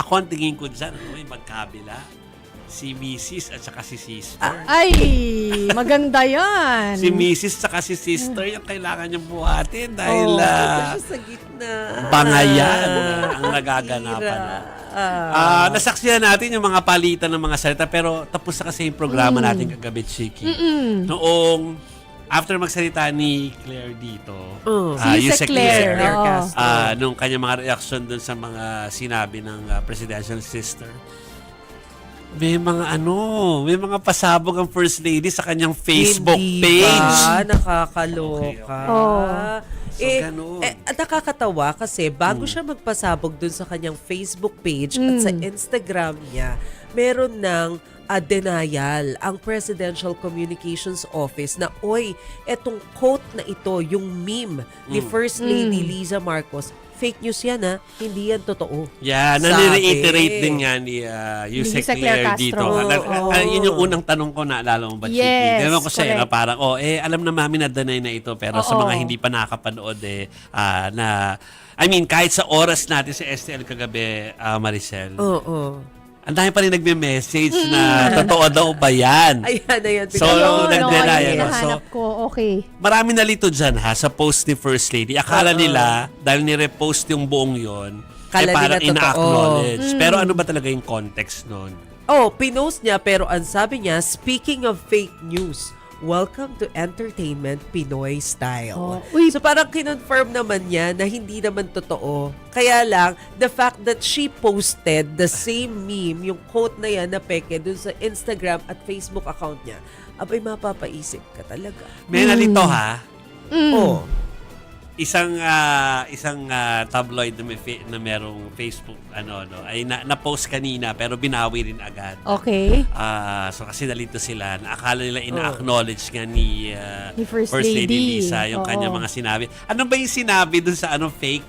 Ako ang tingin ko dyan, may magkabila. Si Mrs. at saka si Sister. Ay, maganda yan. Si Mrs. at saka si Sister yung kailangan niyang buhatin dahil siya sa gitna. bangayan ang nagaganapan. Nasaksihan natin yung mga palitan ng mga salita pero tapos na kasi yung programa natin kagabi, Chiki. Noong after magsalita ni Claire dito, Si Yusek Claire. nung kanyang mga reaction dun sa mga sinabi ng presidential sister, may mga pasabog ang First Lady sa kanyang Facebook Hindi page. ba? Nakakaloka. So, ganun. At nakakatawa kasi bago siya magpasabog dun sa kanyang Facebook page at sa Instagram niya, meron ng denial ang Presidential Communications Office na, oy, etong quote na ito, yung meme ni First Lady Liza Marcos, fake news yan hindi yan totoo. Yeah, nare-reiterate din nga ni Yusek Claire dito. Yun yung unang tanong ko, naalala mo ba, Chiki? Yes, Tinanong ko sa'yo na correct. parang, alam na mami na deny na ito, pero sa mga hindi pa nakapanood kahit sa oras natin sa STL kagabi, Maricel, ang dami pa rin nagme-message na totoo daw ba yan? Ayan. So, nag-deny. hinahanap ko, okay. Marami nalito dyan sa post ni First Lady. Akala nila, dahil ni-repost yung buong yon, Kala parang nila totoo. ina-acknowledge. Pero ano ba talaga yung context nun? Pinost niya pero ang sabi niya, speaking of fake news, welcome to entertainment Pinoy style. So parang kinonfirm naman niya na hindi naman totoo. Kaya lang, the fact that she posted the same meme, yung quote na yan na peke dun sa Instagram at Facebook account niya, abay mapapaisip ka talaga. May nalito Oh. isang tabloid na merong Facebook ay na-post kanina pero binawi rin agad. Okay. So kasi nalito sila, akala nila ina-acknowledge nga ni First Lady Lady. Lisa yung kanya mga sinabi. Ano ba yung sinabi dun sa fake,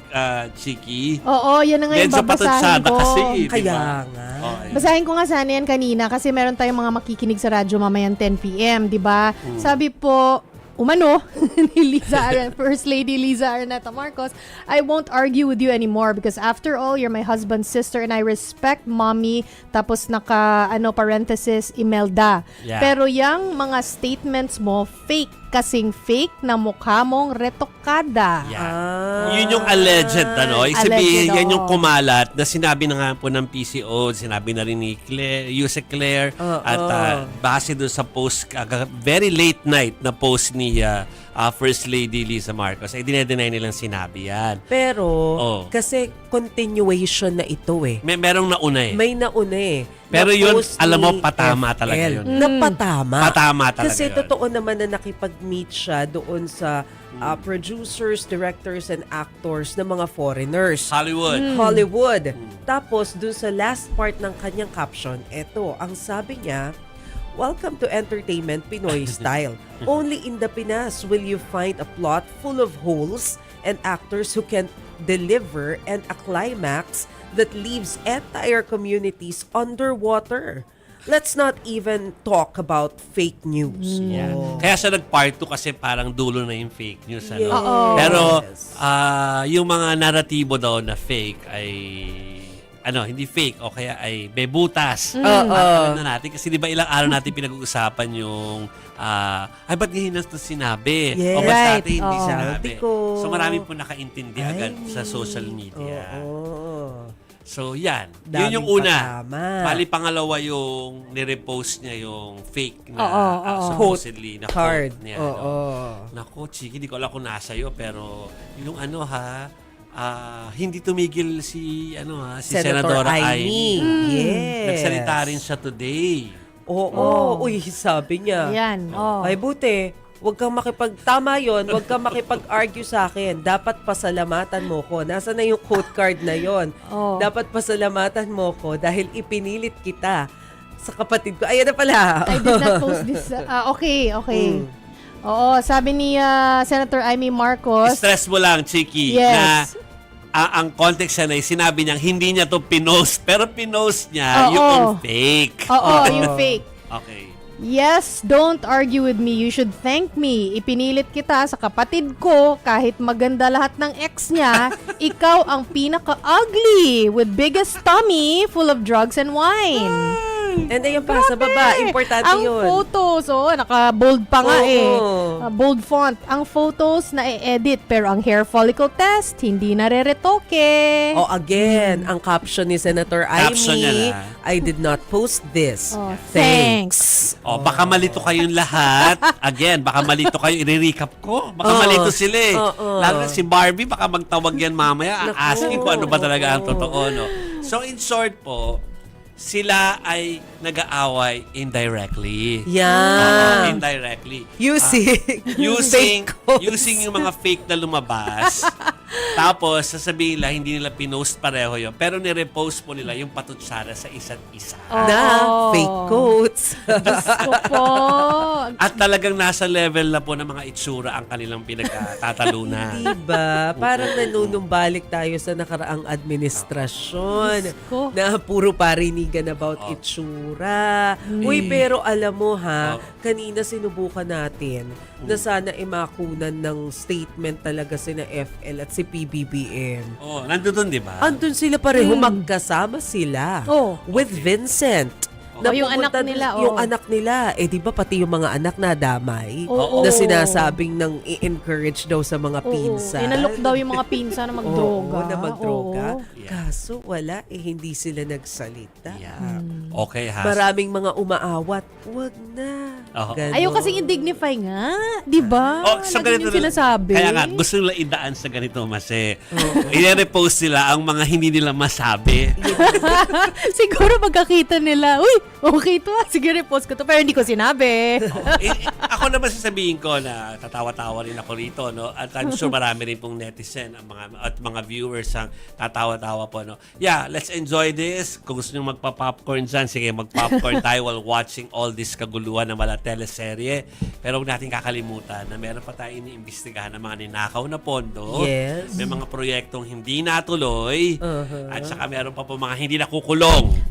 Chiki? Oo, yan na nga yung Medyo babasahin patutsada ko. kasi, di ba? Kaya nga. Basahin ko nga sana yan kanina kasi meron tayong mga makikinig sa radyo mamayang 10 p.m., di ba? Sabi po, umano ni First Lady Liza Araneta Marcos, I won't argue with you anymore because after all, you're my husband's sister and I respect mommy. Tapos parenthesis, Imelda. Yeah. Pero yung mga statements mo, fake kasing fake na mukha mong retokada. Yeah. Yun yung alleged, Sabihin, Alleged, yan yung oo. kumalat na sinabi na nga po ng PCO, sinabi na rin ni Yusek Claire, at base doon sa post, very late night na post ni First Lady Liza Marcos, ay dinedenay nilang sinabi yan. Pero, kasi continuation na ito merong nauna May nauna Pero yun, Na-post alam mo, ni patama FL. talaga yun. Napatama. Patama talaga Kasi yun. totoo naman na nakipag-meet siya doon sa producers, directors, and actors ng mga foreigners. Hollywood. Tapos, doon sa last part ng kanyang caption, eto, ang sabi niya, welcome to entertainment Pinoy style. Only in the Pinas will you find a plot full of holes and actors who can deliver and a climax that leaves entire communities underwater. Let's not even talk about fake news. Yeah. Kaya siya nag-part 2 kasi parang dulo na yung fake news. Yes. Pero yung mga naratibo daw na fake ay hindi fake o kaya ay bebutas. Na natin kasi 'di ba ilang araw natin pinag-uusapan yung ba't ngayon na ito sinabi? Yes. O ba't Right. dati hindi sinabi? Ko. So marami po nakaintindi agad sa social media. So yan. Yun yung una. Bali pangalawa yung nirepost niya yung fake na supposedly na card niya. Naku, Chiki, di ko alam kung nasa iyo pero yung hindi tumigil si Senadora Amy. Yes. Nagsalita rin siya today. Uy, sabi niya. Yan. Ay buti, huwag kang huwag kang makipag-argue sa akin. Dapat pasalamatan mo ko. Nasaan na yung quote card na yon? Dapat pasalamatan mo ko dahil ipinilit kita sa kapatid ko. Ayan na pala. I did not post this. Okay. Oo, sabi ni Senator Amy Marcos. Stress mo lang, Chiki, Yes. na ang context niya na sinabi niya hindi niya to pinost pero pinost niya yung fake. Oo, yung fake. Okay. Yes, don't argue with me. You should thank me. Ipinilit kita sa kapatid ko kahit maganda lahat ng ex niya. Ikaw ang pinaka-ugly with biggest tummy full of drugs and wine. And ayun pa, sa baba, importante Ang yun. photos, naka-bold pa nga Oo. bold font. Ang photos na i-edit pero ang hair follicle test hindi nareretoke. Oh, again, ang caption ni Senator Caption niya Amy, na. I did not post this. Oh, thanks. Baka malito kayong lahat. Again, baka malito kayo. I-recap ko. Baka malito sila eh. Lalo na si Barbie, baka magtawag yan mamaya. Asking kung ano ba talaga ang totoo. No? So, in short po, sila ay nag-aaway indirectly. Yeah. Indirectly. Using Using fake quotes. using yung mga fake na lumabas. Tapos, sasabihin nila, hindi nila pinost pareho yun. Pero nirepost po nila yung patutsara sa isa't isa. na fake quotes. Diyos ko po. At talagang nasa level na po ng mga itsura ang kanilang pinagtatalunan. Diba? Parang nanunumbalik tayo sa nakaraang administrasyon Diyos ko. na puro parinigan about itsura. Uy, pero alam mo ha, kanina sinubukan natin na sana imakunan ng statement talaga sina FL at si PBBM. Oh, nandun, di ba? Andun sila pareho, magkasama sila. Oh. With Vincent. Oh, yung pumunta anak nila, Yung oh. anak nila. Eh, di ba pati yung mga anak na damay? Oo. Na sinasabing nang i-encourage daw sa mga pinsan. Inalok daw yung mga pinsan na magdroga. Oo, na magdroga. Oo. Yeah. Kaso wala, hindi sila nagsalita. Yeah. Okay, ha? Maraming mga umaawat. Wag na. Oo. Ganon. Ayaw kasi i-dignify nga. Di ba? Sa Lagi ganito yung sinasabi. Kaya nga, gusto nila idaan sa ganito, Mase. I-repost nila ang mga hindi nila masabi. Siguro magkakita nila, uy, okay to ah. Sige, repost ko to. Pero hindi ko sinabi. Ako naman sasabihin ko na tatawa-tawa rin ako rito, no? At I'm sure marami rin pong netizen at mga viewers ang tatawa-tawa po, no? Yeah, let's enjoy this. Kung gusto nyo magpa-popcorn dyan, sige, mag-popcorn tayo while watching all this kaguluhan ng mga teleserye. Pero huwag natin kakalimutan na meron pa tayo iniimbestigahan ng mga ninakaw na pondo. Yes. May mga proyektong hindi natuloy. At saka meron pa po mga hindi nakukulong.